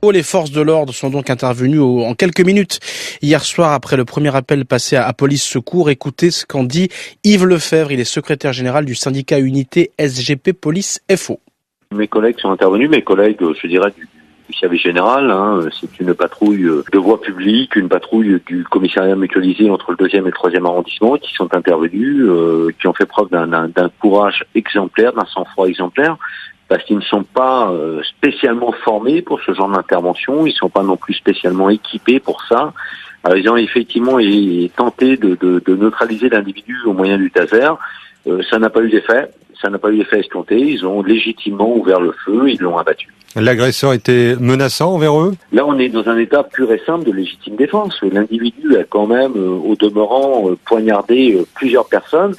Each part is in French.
Les forces de l'ordre sont donc intervenues en quelques minutes hier soir après le premier appel passé à Police Secours. Écoutez ce qu'en dit Yves Lefebvre, il est secrétaire général du syndicat Unité SGP Police FO. Mes collègues sont intervenus, je dirais, du service général. C'est une patrouille de voie publique, une patrouille du commissariat mutualisé entre le 2e et le 3e arrondissement qui sont intervenus, qui ont fait preuve d'un courage exemplaire, d'un sang-froid exemplaire, parce qu'ils ne sont pas spécialement formés pour ce genre d'intervention, ils ne sont pas non plus spécialement équipés pour ça. Alors, ils ont effectivement tenté de neutraliser l'individu au moyen du taser. Ça n'a pas eu d'effet. Ça n'a pas eu d'effet escompté. Ils ont légitimement ouvert le feu, ils l'ont abattu. L'agresseur était menaçant envers eux ? Là, on est dans un état pur et simple de légitime défense. L'individu a quand même, au demeurant, poignardé plusieurs personnes.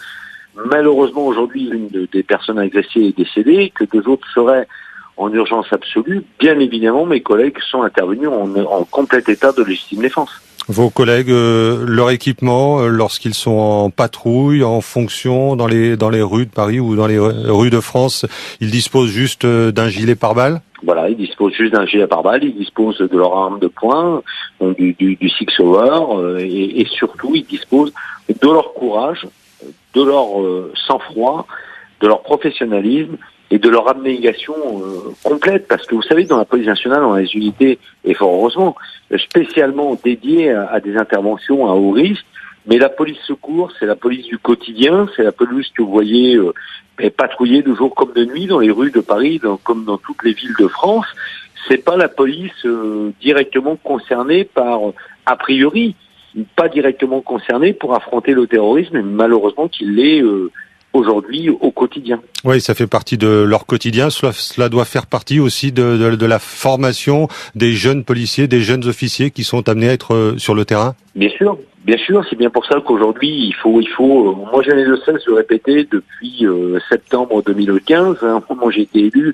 Malheureusement, aujourd'hui, l'une des personnes agressées est décédée, que 2 autres seraient en urgence absolue. Bien évidemment, mes collègues sont intervenus en complet état de légitime défense. Vos collègues, leur équipement, lorsqu'ils sont en patrouille, en fonction, dans les rues de Paris ou dans les rues de France, ils disposent juste d'un gilet pare-balles ? Voilà, ils disposent juste d'un gilet pare-balles, ils disposent de leur arme de poing, donc du Six Hour, et surtout, ils disposent de leur courage, de leur sang-froid, de leur professionnalisme et de leur abnégation complète, parce que vous savez, dans la police nationale, on a des unités, et fort heureusement, spécialement dédiées à des interventions à haut risque, mais la police secours, c'est la police du quotidien, c'est la police que vous voyez patrouiller de jour comme de nuit dans les rues de Paris, comme dans toutes les villes de France. C'est pas la police directement concernée a priori, pas directement concernée pour affronter le terrorisme, mais malheureusement qu'il l'est aujourd'hui au quotidien. Oui, ça fait partie de leur quotidien. Cela doit faire partie aussi de la formation des jeunes policiers, des jeunes officiers qui sont amenés à être sur le terrain. Bien sûr. C'est bien pour ça qu'aujourd'hui, il faut. Moi, j'en ai le cesse de répéter depuis septembre 2015, au moment où j'ai été élu,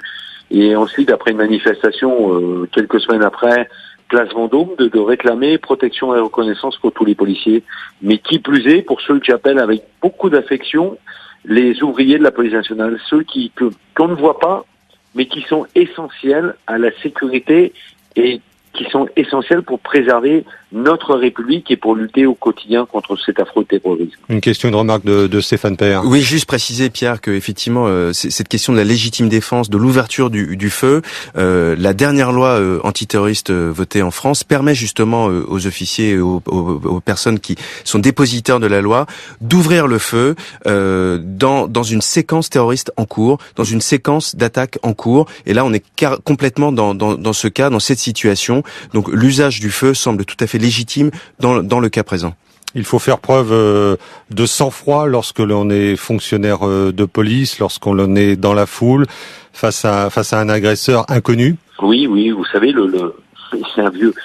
et ensuite après une manifestation quelques semaines après, place Vendôme, de réclamer protection et reconnaissance pour tous les policiers, mais qui plus est pour ceux que j'appelle avec beaucoup d'affection les ouvriers de la police nationale, ceux qu'on ne voit pas, mais qui sont essentiels à la sécurité et qui sont essentiels pour préserver notre République et pour lutter au quotidien contre cet affreux terrorisme. Une question, une remarque de Stéphane Père. Oui, juste préciser, Pierre, que effectivement, cette question de la légitime défense, de l'ouverture du feu, la dernière loi antiterroriste votée en France permet justement aux officiers et aux personnes qui sont dépositaires de la loi d'ouvrir le feu dans une séquence terroriste en cours, dans une séquence d'attaque en cours. Et là, on est complètement dans ce cas, dans cette situation. Donc, l'usage du feu semble tout à fait légitime dans le cas présent. Il faut faire preuve de sang-froid lorsque l'on est fonctionnaire de police, lorsqu'on est dans la foule, face à un agresseur inconnu. Oui, vous savez, c'est un vieux,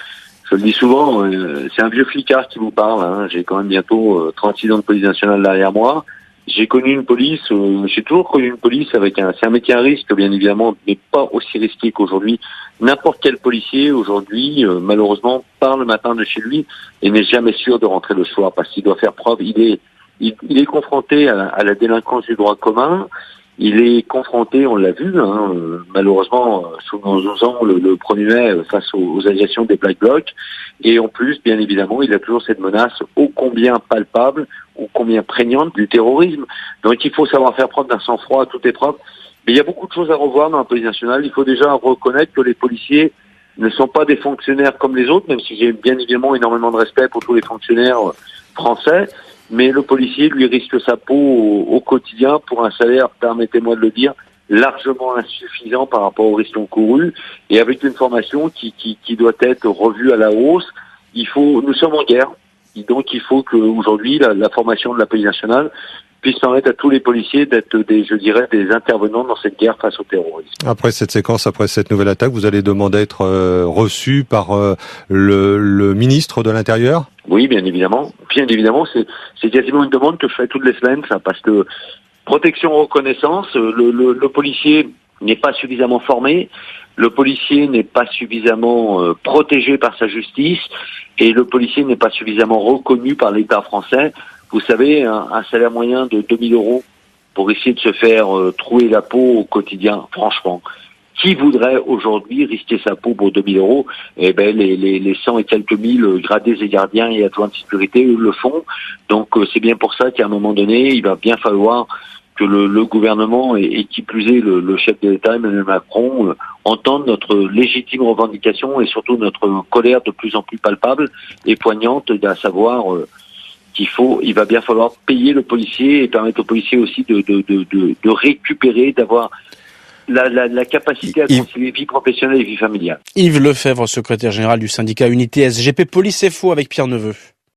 je le dis souvent, c'est un vieux flicard qui vous parle. J'ai quand même bientôt 36 ans de police nationale derrière moi. J'ai connu une police, j'ai toujours connu une police c'est un métier à risque, bien évidemment, mais pas aussi risqué qu'aujourd'hui. N'importe quel policier, aujourd'hui, malheureusement, part le matin de chez lui et n'est jamais sûr de rentrer le soir parce qu'il doit faire preuve. Il est confronté à la délinquance du droit commun. Il est confronté, on l'a vu, malheureusement, souvenons-nous-en, le 1er mai, face aux agressions des Black Blocs. Et en plus, bien évidemment, il a toujours cette menace ô combien palpable, ô combien prégnante du terrorisme. Donc il faut savoir faire preuve d'un sang-froid à toute épreuve. Mais il y a beaucoup de choses à revoir dans la police nationale. Il faut déjà reconnaître que les policiers ne sont pas des fonctionnaires comme les autres, même si j'ai bien évidemment énormément de respect pour tous les fonctionnaires français. Mais le policier, lui, risque sa peau au quotidien pour un salaire, permettez-moi de le dire, largement insuffisant par rapport aux risques encourus et avec une formation qui doit être revue à la hausse. Nous sommes en guerre. Donc il faut qu'aujourd'hui, la formation de la police nationale puisse permettre à tous les policiers d'être des intervenants dans cette guerre face au terrorisme. Après cette séquence, après cette nouvelle attaque, vous allez demander à être reçu par le ministre de l'Intérieur ? Oui, bien évidemment. C'est quasiment une demande que je fais toutes les semaines, ça, parce que protection, reconnaissance, le policier n'est pas suffisamment formé, le policier n'est pas suffisamment protégé par sa justice, et le policier n'est pas suffisamment reconnu par l'État français. Vous savez, un salaire moyen de 2 000 € pour essayer de se faire trouer la peau au quotidien, franchement, qui voudrait aujourd'hui risquer sa peau pour 2 000 euros? Eh ben, les 100 et quelques mille gradés et gardiens et adjoints de sécurité, eux, le font. Donc, c'est bien pour ça qu'à un moment donné, il va bien falloir que le gouvernement et qui plus est le chef de l'État, Emmanuel Macron, entendent notre légitime revendication et surtout notre colère de plus en plus palpable et poignante, à savoir il va bien falloir payer le policier et permettre au policier aussi de récupérer, d'avoir la capacité à concilier vie professionnelle et vie familiale. Yves Lefebvre, secrétaire général du syndicat Unité SGP Police FO avec Pierre Neveu.